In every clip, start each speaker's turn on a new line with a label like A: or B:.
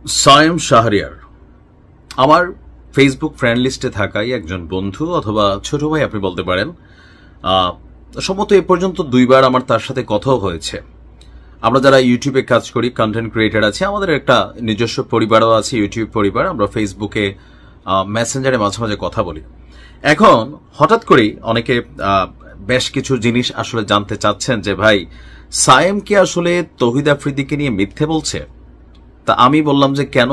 A: সায়েম শাহরিয়ার আমার Facebook friend লিস্টে থাকাই একজন বন্ধু অথবা ছোট ভাই আপনি বলতে পারেন। সম্ভবত এ পর্যন্ত দুইবার আমার তার সাথে কথাও হয়েছে। আমরা যারা ইউটিউবে কাজ করি, কন্টেন্ট ক্রিয়েটর আছে, আমাদের একটা নিজস্ব পরিবারও আছে, ইউটিউব পরিবার। আমরা ফেসবুকে মেসেঞ্জারে মাঝে মাঝে কথা বলি। এখন হঠাৎ করেই অনেকে বেশ কিছু জিনিস আসলে জানতে চাচ্ছেন যে ভাই, সায়েম কি আসলে তৌহিদ আফ্রিদিকে নিয়ে মিথ্যে বলছে? তা আমি বললাম যে কেন,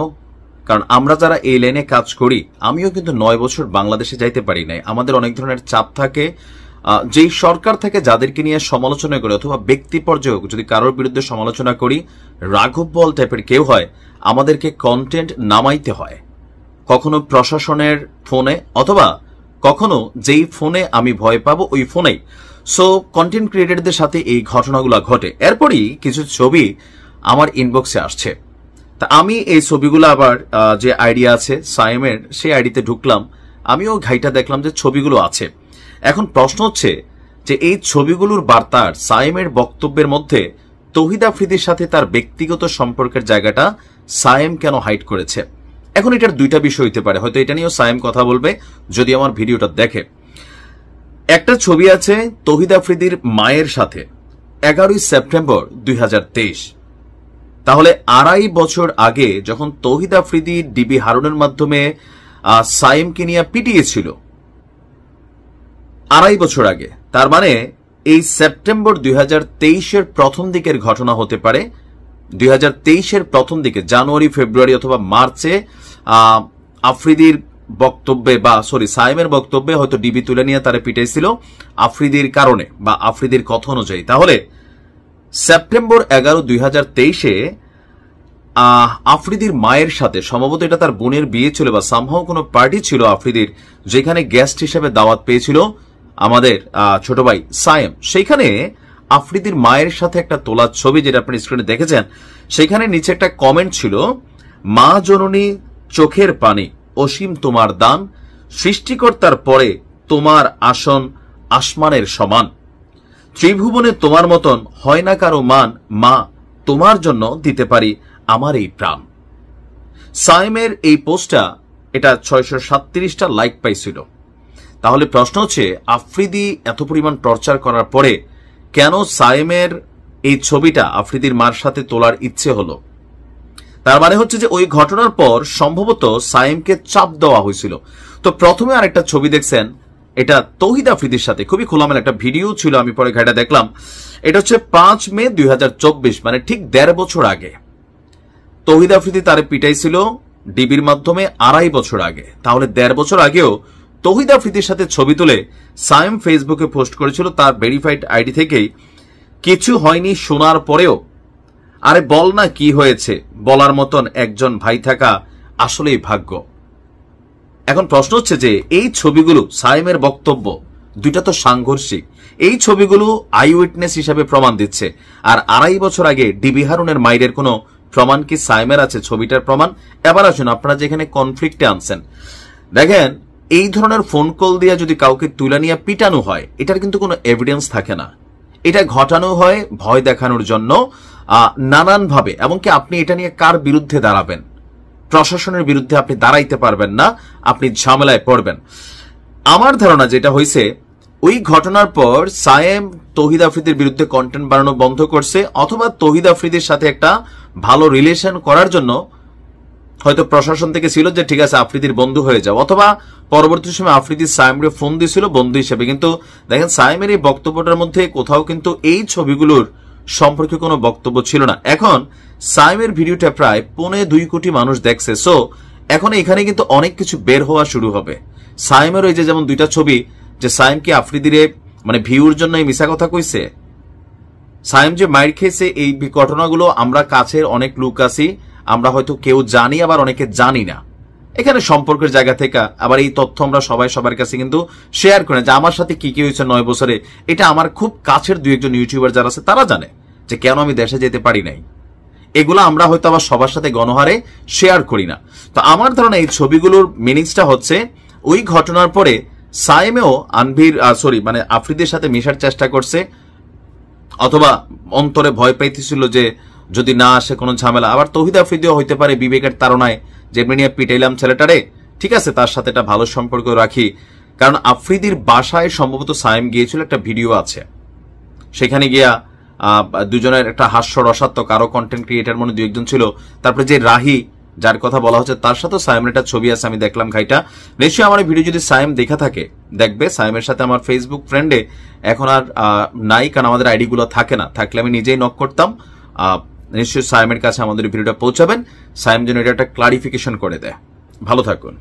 A: কারণ আমরা যারা এই লাইনে কাজ করি, আমিও কিন্তু 9 বছর বাংলাদেশে যাইতে পারি নাই। আমাদের অনেক ধরনের চাপ থাকে, যেই সরকার থেকে যাদেরকে নিয়ে সমালোচনা করি অথবা ব্যক্তি পর্যায়ে যদি কারোর বিরুদ্ধে সমালোচনা করি, রাঘব বল টাইপের কেউ হয়, আমাদেরকে কন্টেন্ট নামাইতে হয়, কখনো প্রশাসনের ফোনে অথবা কখনো যেই ফোনে আমি ভয় পাবো ওই ফোনেই। সো কন্টেন্ট ক্রিয়েটরদের সাথে এই ঘটনাগুলো ঘটে। এরপরই কিছু ছবি আমার ইনবক্সে আসছে। তা আমি এই ছবিগুলো আবার যে আইডিয়া আছে সায়েমের, সেই আইডিতে ঢুকলাম, আমিও ঘাইটা দেখলাম যে ছবিগুলো আছে। এখন প্রশ্ন হচ্ছে যে এই ছবিগুলোর বার্তার সায়েমের বক্তব্যের মধ্যে তৌহিদ আফ্রিদির সাথে তার ব্যক্তিগত সম্পর্কের জায়গাটা সায়েম কেন হাইড করেছে? এখন এটার দুইটা বিষয় হইতে পারে, হয়তো এটা নিয়েও সায়েম কথা বলবে যদি আমার ভিডিওটা দেখে। একটা ছবি আছে তৌহিদ আফ্রিদির মায়ের সাথে, 11 সেপ্টেম্বর 2023। তাহলে 2.5 বছর আগে যখন তৌহিদ আফ্রিদি ডিবি হারুনের মাধ্যমে সায়েমকে নিয়ে পিটিয়েছিল, 2.5 বছর আগে, তার মানে এই সেপ্টেম্বর 2023-এর প্রথম দিকের ঘটনা হতে পারে। 2023-এর প্রথম দিকে, জানুয়ারি, ফেব্রুয়ারি অথবা মার্চে আফ্রিদির বক্তব্যে বা সায়েমের বক্তব্যে হয়তো ডিবি তুলে নিয়ে তারা পিটাইছিল আফ্রিদির কারণে বা আফ্রিদির কথা অনুযায়ী। তাহলে সেপ্টেম্বর 11, 2023-এ আফ্রিদির মায়ের সাথে, সম্ভবত এটা তার বোনের বিয়ে ছিল বা সামহাও কোনো পার্টি ছিল আফ্রিদির, যেখানে গেস্ট হিসেবে দাওয়াত পেয়েছিল আমাদের ছোট ভাই সায়েম। সেইখানে আফ্রিদির মায়ের সাথে একটা তোলা ছবি, যেটা আপনি স্ক্রিনে দেখেছেন, সেখানে নিচে একটা কমেন্ট ছিল, মা জননী চোখের পানি, অসীম তোমার দান, সৃষ্টিকর্তার পরে তোমার আসন আসমানের সমান, ত্রিভুবনে তোমার মতন হয় না কারো মান, মা তোমার জন্য দিতে পারি আমার এই প্রাণ। সায়েমের এই পোস্টটা, এটা 637টা লাইক পাইছিল। তাহলে প্রশ্ন হচ্ছে, আফ্রিদি এত পরিমাণ টর্চার করার পরে কেন সায়েমের এই ছবিটা আফ্রিদির মার সাথে তোলার ইচ্ছে হলো? তার মানে হচ্ছে যে ওই ঘটনার পর সম্ভবত সায়েমকে চাপ দেওয়া হয়েছিল। তো প্রথমে আরেকটা ছবি দেখছেন, এটা তৌহিদ আফ্রিদির সাথে খুবই খোলামেলা একটা ভিডিও ছিল, আমি পরে ঘাটা দেখলাম। এটা হচ্ছে 5 মে 2024, মানে ঠিক 1.5 বছর আগে তৌহিদ আফ্রিদি তারে পিটাইছিল ডিবির মাধ্যমে 2.5 বছর আগে। তাহলে 1.5 বছর আগেও তৌহিদ আফ্রিদির সাথে ছবি তুলে সায়েম ফেসবুকে পোস্ট করেছিল তার ভেরিফাইড আইডি থেকেই। কিছু হয়নি শোনার পরেও, আরে বল না কি হয়েছে, বলার মতন একজন ভাই থাকা আসলেই ভাগ্য। এখন প্রশ্ন হচ্ছে যে এই ছবিগুলো, সায়েমের বক্তব্য, দুইটা তো সাংঘর্ষিক। এই ছবিগুলো আই উইটনেস হিসাবে প্রমাণ দিচ্ছে, আর 2.5 বছর আগে ডিবি হারুনের মাইরের কোনো প্রমাণ কি সায়েমের আছে? ছবিটার প্রমাণ। এবার আসুন, আপনারা যেখানে কনফ্লিক্টে আনছেন, দেখেন এই ধরনের ফোন কল দিয়ে যদি কাউকে তুলে নিয়ে পিটানো হয়, এটার কিন্তু কোনো এভিডেন্স থাকে না। এটা ঘটানো হয় ভয় দেখানোর জন্য নানানভাবে। এমনকি আপনি এটা নিয়ে কার বিরুদ্ধে দাঁড়াবেন? প্রশাসনের বিরুদ্ধে আপনি দাঁড়াইতে পারবেন না, আপনি ঝামেলায় পড়বেন। আমার ধারণা যেটা হয়েছে, ওই ঘটনার পর সায়েম তৌহিদ আফ্রিদির বিরুদ্ধে কন্টেন্ট বানানো বন্ধ করছে, অথবা তৌহিদ আফ্রিদির সাথে একটা ভালো রিলেশন করার জন্য হয়তো প্রশাসন থেকে ছিল যে ঠিক আছে আফ্রিদির বন্ধু হয়ে যাও, অথবা পরবর্তী সময় আফ্রিদি সায়েমকে ফোন দিয়েছিল বন্ধু হিসেবে। কিন্তু দেখেন সায়েমের এই বক্তব্যটার মধ্যে কোথাও কিন্তু এই ছবিগুলোর সম্পর্কে কোনো বক্তব্য ছিল না। এখন সায়েমের ভিডিওটা প্রায় 2.25 কোটি মানুষ দেখছে। সো এখন এখানে কিন্তু অনেক কিছু বের হওয়া শুরু হবে। সায়েমের ওই যে যেমন দুইটা ছবি, যে সায়েম কি আফ্রিদিরে মানে ভিউর জন্য এই মিশা কথা কইছে, সায়েম যে মাইর খেয়েছে, এই ঘটনাগুলো আমরা কাছের অনেক লোক আছি, আমরা হয়তো কেউ জানি, আবার অনেকে জানি না। এখানে সম্পর্কের জায়গা থেকে আবার এই তথ্য আমরা সবাই সবার কাছে কিন্তু শেয়ার করি যে আমার সাথে কি কি হয়েছে 9 বছরে। এটা আমার খুব কাছের 2-1 ইউটিউবার যারা আছে তারা জানে যে কেন আমি দেশে যেতে পারি নাই। এগুলো আমরা হয়তো আবার সবার সাথে গণহারে শেয়ার করি না। তো আমার ধারণা এই ছবিগুলোর মিনিংসটা হচ্ছে, ওই ঘটনার পরে সায়েমেও মানে আফ্রিদির সাথে মেশার চেষ্টা করছে, অথবা অন্তরে ভয় পাইতেছিল যে যদি না আসে কোনো ঝামেলা, আবার তৌহিদ আফ্রিদিও হইতে পারে বিবেকের তাড়নায় যে এমনি নিয়ে পিটাইলাম ছেলেটারে, ঠিক আছে তার সাথে একটা ভালো সম্পর্ক রাখি। কারণ আফ্রিদির বাসায় সম্ভবত সায়েম গিয়েছিল, একটা ভিডিও আছে, সেখানে গিয়া দুজনের একটা হাস্যরসাত্মক আরো কন্টেন্ট ক্রিয়েটার মনে 2-1 জন ছিল। তারপরে যে রাহি যার কথা বলা হচ্ছে তার সাথে সায়েমের একটা ছবি আছে, আমি দেখলাম খাইটা। নিশ্চয়ই আমার ভিডিও যদি সায়েম দেখা থাকে দেখবে, সায়েমের সাথে আমার ফেসবুক ফ্রেন্ডে এখন আর নাই, কারণ আমাদের আইডি গুলো থাকে না, থাকলে আমি নিজেই নক করতাম। নিশ্চয়ই সায়েমের কাছে আমাদের ভিডিওটা পৌঁছাবেন, সায়েম যেন এটা একটা ক্লারিফিকেশন করে দেয়। ভালো থাকুন।